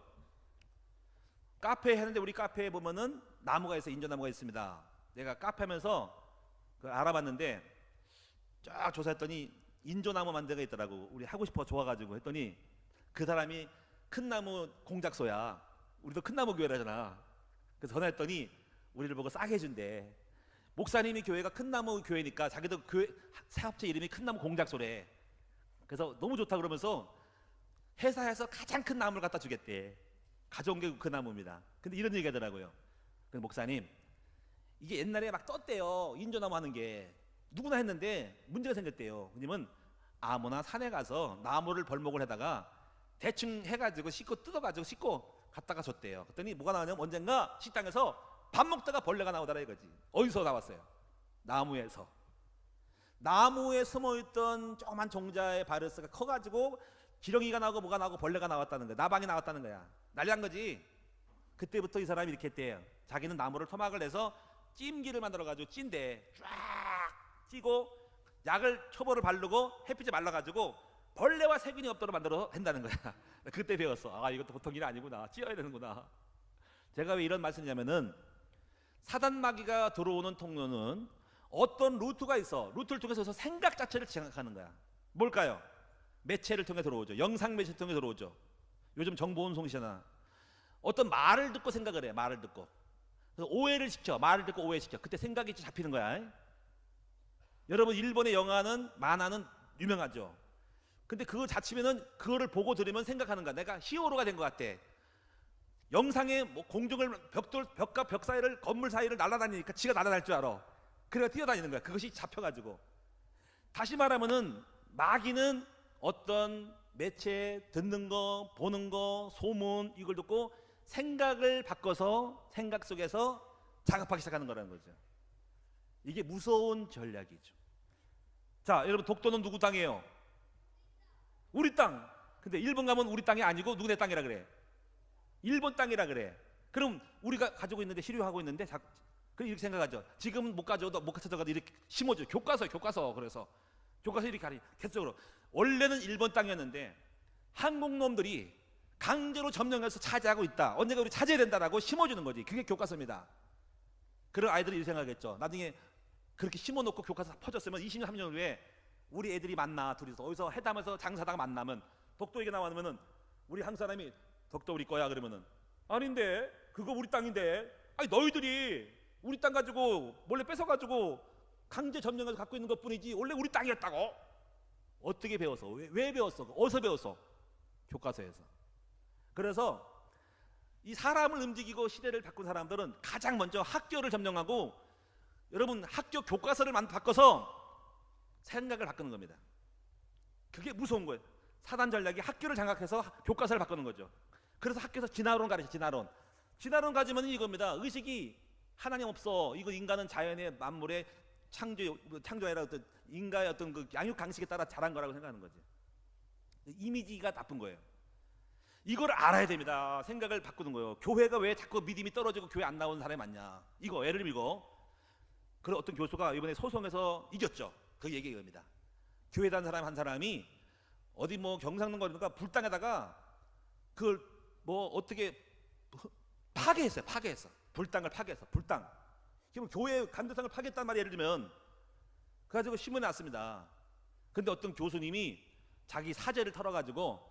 카페 하는데, 우리 카페에 보면은 나무가 있어요. 인조나무가 있습니다. 내가 카페 하면서 알아봤는데 쫙 조사했더니 인조나무 만든 데가 있더라고. 우리 하고 싶어 좋아가지고 했더니 그 사람이 큰 나무 공작소야. 우리도 큰 나무 교회라잖아. 그래서 전화했더니 우리를 보고 싸게 해준대. 목사님이 교회가 큰 나무 교회니까 자기도 교회 사업체 이름이 큰 나무 공작소래. 그래서 너무 좋다 그러면서 회사에서 가장 큰 나무를 갖다 주겠대. 가져온 게 그 나무입니다. 근데 이런 얘기 하더라고요. 그래서 목사님, 이게 옛날에 막 떴대요. 인조나무 하는 게. 누구나 했는데 문제가 생겼대요. 왜냐면 아무나 산에 가서 나무를 벌목을 해다가 대충 해가지고 뜯어가지고 씻고 갖다가 줬대요. 그랬더니 뭐가 나오냐면 언젠가 식당에서 밥 먹다가 벌레가 나오더라 이거지. 어디서 나왔어요? 나무에서. 나무에 숨어있던 조그만 종자의 바이러스가 커가지고 지렁이가 나오고 뭐가 나오고 벌레가 나왔다는 거야. 나방이 나왔다는 거야. 난리 난 거지. 그때부터 이 사람이 이렇게 했대요. 자기는 나무를 토막을 내서 찜기를 만들어가지고 찐대. 쫙 찌고 약을 초보를 바르고 햇빛에 말라가지고 벌레와 세균이 없도록 만들어 한다는 거야. 그때 배웠어. 아, 이것도 보통 일이 아니구나. 찌어야 되는구나. 제가 왜 이런 말씀이냐면은, 사단 마귀가 들어오는 통로는 어떤 루트가 있어. 루트를 통해서 생각 자체를 지향하는 거야. 뭘까요? 매체를 통해 들어오죠. 영상 매체를 통해 들어오죠. 요즘 정보운송시잖아. 어떤 말을 듣고 생각을 해. 말을 듣고. 그래서 오해를 시켜. 말을 듣고 오해시켜. 그때 생각이 잡히는 거야. 여러분 일본의 영화는, 만화는 유명하죠. 근데 그거 자치면은 그거를 보고 들으면 생각하는 거야. 내가 히어로가 된 것 같아. 영상에 뭐 공중을 벽과 벽 사이를, 건물 사이를 날아다니니까 지가 날아다닐 줄 알아. 그래가 뛰어다니는 거야. 그것이 잡혀가지고. 다시 말하면은 마귀는 어떤 매체, 듣는 거, 보는 거, 소문, 이걸 듣고 생각을 바꿔서 생각 속에서 작업하기 시작하는 거라는 거죠. 이게 무서운 전략이죠. 자, 여러분 독도는 누구 땅이에요? 우리 땅. 근데 일본 가면 우리 땅이 아니고 누구네 땅이라 그래? 일본 땅이라 그래. 그럼 우리가 가지고 있는데, 시류하고 있는데 이렇게 생각하죠. 지금은 못 가져도 못 가져가도 이렇게 심어줘. 교과서요, 교과서. 그래서 교과서 이렇게 가리 계속적으로. 원래는 일본 땅이었는데 한국 놈들이 강제로 점령해서 차지하고 있다. 언젠가 우리 차지해야 된다라고 심어주는 거지. 그게 교과서입니다. 그런 아이들이 이렇게 생각하겠죠. 나중에 그렇게 심어놓고 교과서 퍼졌으면 20년, 30년 후에 우리 애들이 만나, 둘이서 어디서 회담해서 장사다가 만나면 독도 얘기 나오면은 우리 한국 사람이 독도 우리 거야 그러면은, 아닌데 그거 우리 땅인데, 아니 너희들이 우리 땅 가지고 몰래 뺏어가지고 강제 점령해서 갖고 있는 것뿐이지 원래 우리 땅이었다고. 어떻게 배웠어? 왜 배웠어? 어디서 배웠어? 교과서에서. 그래서 이 사람을 움직이고 시대를 바꾼 사람들은 가장 먼저 학교를 점령하고, 여러분 학교 교과서를 바꿔서 생각을 바꾸는 겁니다. 그게 무서운 거예요. 사단 전략이 학교를 장악해서 교과서를 바꾸는 거죠. 그래서 학교에서 진화론 가르쳐. 진화론 가지면 이겁니다. 의식이 하나님 없어. 이거 인간은 자연의 만물의 창조해라, 어떤 인간의 어떤 그 양육 강식에 따라 자란 거라고 생각하는 거지. 이미지가 나쁜 거예요. 이걸 알아야 됩니다. 생각을 바꾸는 거예요. 교회가 왜 자꾸 믿음이 떨어지고 교회 안 나오는 사람이 많냐. 이거 예를 들고, 그런 어떤 교수가 이번에 소송에서 이겼죠. 그 얘기 이겁니다. 교회 다닌 사람 한 사람이 어디 뭐 경상도 거리니까 불당에다가 그걸 뭐 어떻게 파괴했어요. 불당을 파괴했어. 불당. 그럼 교회 간대상을 파괴했단 말이에요. 예를 들면 그래가지고 신문에 났습니다. 근데 어떤 교수님이 자기 사재를 털어가지고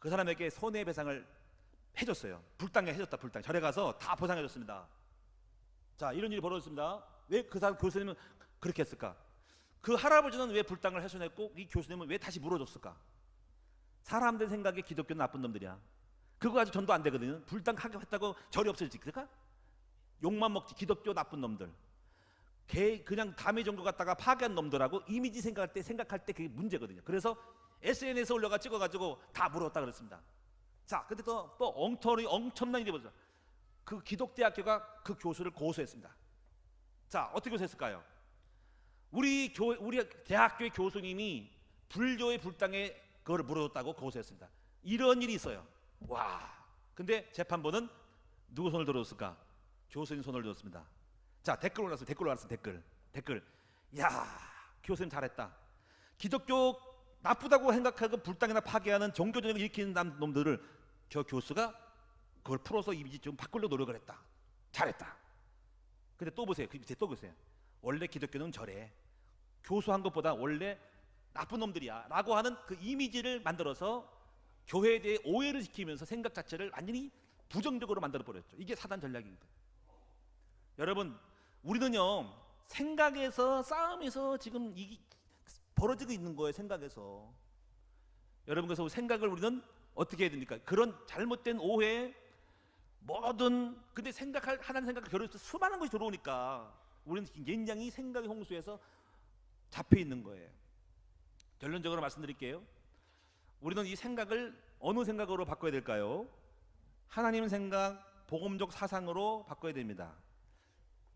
그 사람에게 손해배상을 해줬어요. 불당에 해줬다. 불당 절에 가서 다 보상해줬습니다. 자, 이런 일이 벌어졌습니다. 왜 그 사람 교수님은 그렇게 했을까? 그 할아버지는 왜 불당을 훼손했고 이 교수님은 왜 다시 물어줬을까? 사람들 생각에 기독교는 나쁜 놈들이야. 그거 가지고 전도 안 되거든요. 불당 하겠다고 절이 없어지지. 그러니까 욕만 먹지. 기독교 나쁜 놈들. 그냥 담의 종교 갖다가 파괴한 놈들하고 이미지 생각할 때 그게 문제거든요. 그래서 SNS에 올려가 찍어가지고 다 물었다 그랬습니다. 자, 근데 또 엄청난 일이 벌어졌어요. 그 기독대학교가 그 교수를 고소했습니다. 자, 어떻게 고소했을까요? 우리 대학교의 교수님이 불교의 불당에 그걸 물어줬다고 고소했습니다. 이런 일이 있어요. 와, 근데 재판부는 누구 손을 들어줬을까? 교수님 손을 들었습니다. 자, 댓글 올랐어요. 댓글. 야, 교수님 잘했다. 기독교 나쁘다고 생각하고 불당이나 파괴하는 종교전쟁을 일으키는 놈들을 저 교수가 그걸 풀어서 이미지 좀 바꾸려고 노력을 했다. 잘했다. 근데 또 보세요. 그 밑에 또 보세요. 원래 기독교는 저래. 교수한 것보다 원래 나쁜 놈들이야 라고 하는 그 이미지를 만들어서 교회에 대해 오해를 시키면서 생각 자체를 완전히 부정적으로 만들어 버렸죠. 이게 사단 전략입니다. 여러분, 우리는요 생각에서 싸움에서 지금 이게 벌어지고 있는 거예요. 생각에서. 여러분, 그래서 생각을 우리는 어떻게 해야 됩니까? 그런 잘못된 오해, 근데 하나님 생각을 결혼해서 수많은 것이 들어오니까 우리는 굉장히 생각의 홍수에서 잡혀 있는 거예요. 결론적으로 말씀드릴게요. 우리는 이 생각을 어느 생각으로 바꿔야 될까요? 하나님 생각, 복음적 사상으로 바꿔야 됩니다.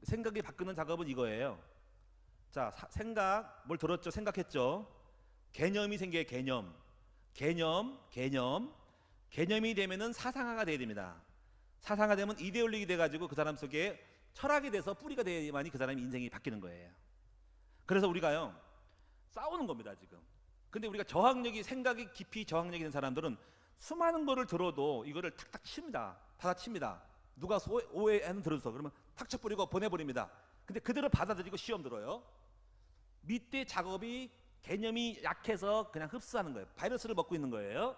생각이 바꾸는 작업은 이거예요. 자, 생각, 뭘 들었죠? 생각했죠? 개념이 생겨요. 개념이 되면은 사상화가 돼야 됩니다. 사상화 되면 이데올로기 돼가지고 그 사람 속에 철학이 돼서 뿌리가 돼야만이 그 사람의 인생이 바뀌는 거예요. 그래서 우리가요 싸우는 겁니다 지금. 근데 우리가 생각이 깊이 저항력이 있는 사람들은 수많은 거를 들어도 이거를 탁탁 칩니다. 받아칩니다. 누가 오해하는 들어서 그러면 탁 쳐버리고 보내버립니다. 근데 그대로 받아들이고 시험 들어요. 밑에 작업이 개념이 약해서 그냥 흡수하는 거예요. 바이러스를 먹고 있는 거예요.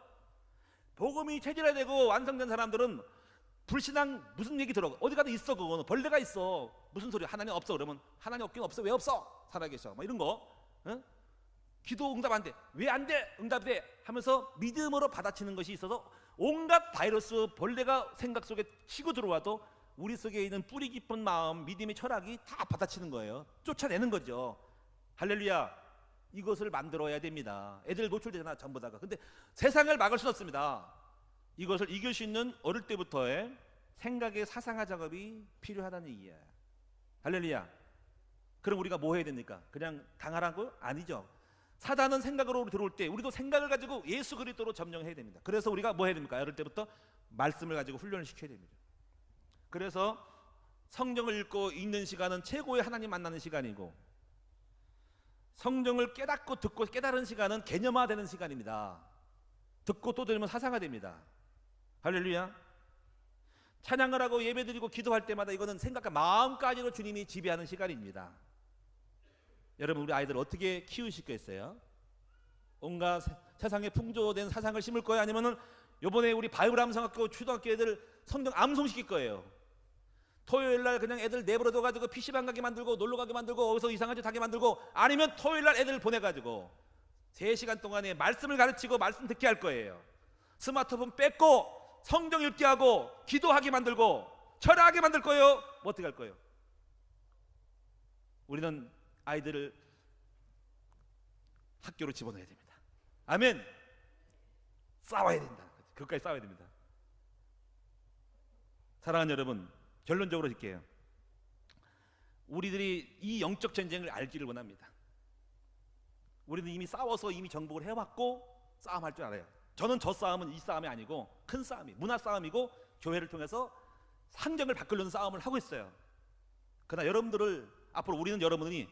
복음이 체질화되고 완성된 사람들은 불신앙 무슨 얘기 들어? 어디 가도 있어. 그거는 벌레가 있어. 무슨 소리야? 하나님 없어. 그러면 하나님 없긴 없어. 왜 없어? 살아계셔. 막 이런 거. 응? 기도 응답 안 돼. 왜 안 돼? 응답돼. 하면서 믿음으로 받아치는 것이 있어서 온갖 바이러스 벌레가 생각 속에 치고 들어와도 우리 속에 있는 뿌리 깊은 마음, 믿음의 철학이 다 받아치는 거예요. 쫓아내는 거죠. 할렐루야. 이것을 만들어야 됩니다. 애들 노출되잖아 전부 다가. 근데 세상을 막을 수는 없습니다. 이것을 이길 수 있는 어릴 때부터의 생각의 사상화 작업이 필요하다는 얘기예요. 할렐루야. 그럼 우리가 뭐 해야 됩니까? 그냥 당하라고? 아니죠. 사단은 생각으로 들어올 때 우리도 생각을 가지고 예수 그리스도로 점령해야 됩니다. 그래서 우리가 뭐 해야 됩니까? 어릴 때부터 말씀을 가지고 훈련을 시켜야 됩니다. 그래서 성경을 읽는 시간은 최고의 하나님 만나는 시간이고, 성경을 깨닫고 듣고 깨달은 시간은 개념화되는 시간입니다. 듣고 또 들으면 사상화됩니다. 할렐루야. 찬양을 하고 예배드리고 기도할 때마다 이거는 생각과 마음까지로 주님이 지배하는 시간입니다. 여러분, 우리 아이들 어떻게 키우시겠어요? 온갖 세상에 풍조된 사상을 심을 거예요? 아니면은 요번에 우리 바이블 암송학교 초등학교 애들 성경 암송시킬 거예요? 토요일날 그냥 애들 내버려둬가지고 PC방 가게 만들고 놀러가게 만들고 어디서 이상한 짓 하게 만들고, 아니면 토요일날 애들 보내가지고 3시간 동안에 말씀을 가르치고 말씀 듣게 할 거예요. 스마트폰 뺏고 성경 읽게 하고 기도하게 만들고 절하게 만들 거예요? 뭐 어떻게 할 거예요? 우리는 아이들을 학교로 집어넣어야 됩니다. 아멘. 싸워야 된다. 그것까지 싸워야 됩니다. 사랑하는 여러분, 결론적으로 할게요. 우리들이 이 영적 전쟁을 알기를 원합니다. 우리는 이미 싸워서 이미 정복을 해왔고 싸움할 줄 알아요. 저는 저 싸움은 이 싸움이 아니고 큰 싸움이 문화 싸움이고 교회를 통해서 환경을 바꾸려는 싸움을 하고 있어요. 그러나 여러분들을 앞으로 우리는 여러분이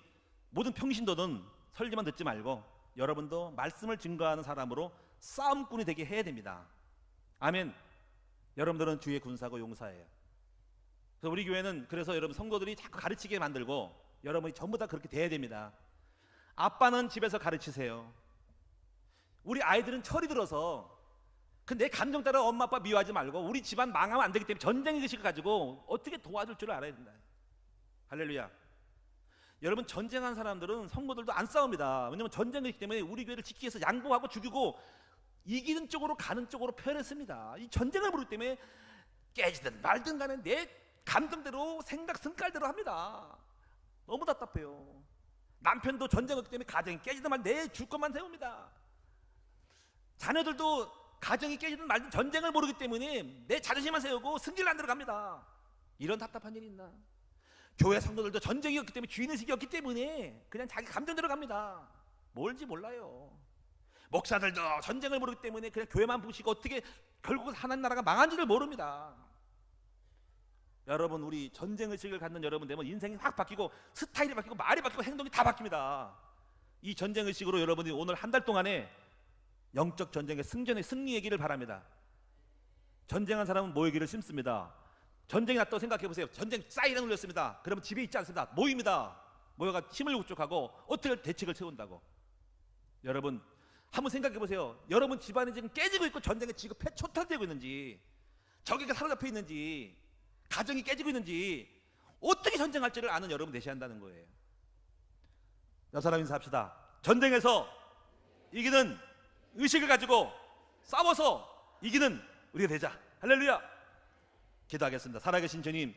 모든 평신도는 설교만 듣지 말고 여러분도 말씀을 증거하는 사람으로 싸움꾼이 되게 해야 됩니다. 아멘. 여러분들은 주의 군사고 용사예요. 그래서 우리 교회는 그래서 여러분 성도들이 자꾸 가르치게 만들고 여러분이 전부 다 그렇게 돼야 됩니다. 아빠는 집에서 가르치세요. 우리 아이들은 철이 들어서 내 감정 따라 엄마 아빠 미워하지 말고 우리 집안 망하면 안 되기 때문에 전쟁의 의식을 가지고 어떻게 도와줄 줄 알아야 된다. 할렐루야. 여러분, 전쟁한 사람들은 성도들도 안 싸웁니다. 왜냐하면 전쟁이기 때문에 우리 교회를 지키기 위해서 양보하고 죽이고 이기는 쪽으로 가는 쪽으로 표현했습니다. 이 전쟁을 부르기 때문에 깨지든 말든 간에 내 감정대로 생각 승깔대로 합니다. 너무 답답해요. 남편도 전쟁이기 때문에 가정이 깨지든 말든 내 주권만 세웁니다. 자녀들도 가정이 깨지든 말든 전쟁을 모르기 때문에 내 자존심만 세우고 승질 안 들어갑니다. 이런 답답한 일이 있나? 교회 성도들도 전쟁이었기 때문에 주인의식이었기 때문에 그냥 자기 감정대로 갑니다. 뭘지 몰라요. 목사들도 전쟁을 모르기 때문에 그냥 교회만 보시고 어떻게 결국은 하나님 나라가 망한지를 모릅니다. 여러분, 우리 전쟁의식을 갖는 여러분 되면 인생이 확 바뀌고 스타일이 바뀌고 말이 바뀌고 행동이 다 바뀝니다. 이 전쟁의식으로 여러분이 오늘 한 달 동안에 영적 전쟁의 승리이기를 바랍니다. 전쟁한 사람은 모이기를 심습니다. 전쟁이 났다고 생각해 보세요. 전쟁 사이렌 울렸습니다. 그러면 집에 있지 않습니다. 모입니다. 모여가 힘을 구축하고 어떻게 대책을 세운다고. 여러분, 한번 생각해 보세요. 여러분 집안이 지금 깨지고 있고 전쟁에 지금 초탈되고 있는지, 적에게 사로잡혀 있는지, 가정이 깨지고 있는지 어떻게 전쟁할지를 아는 여러분 되셔야 한다는 거예요. 옆 사람 인사합시다. 전쟁에서 이기는 의식을 가지고 싸워서 이기는 우리가 되자. 할렐루야. 기도하겠습니다. 살아계신 주님,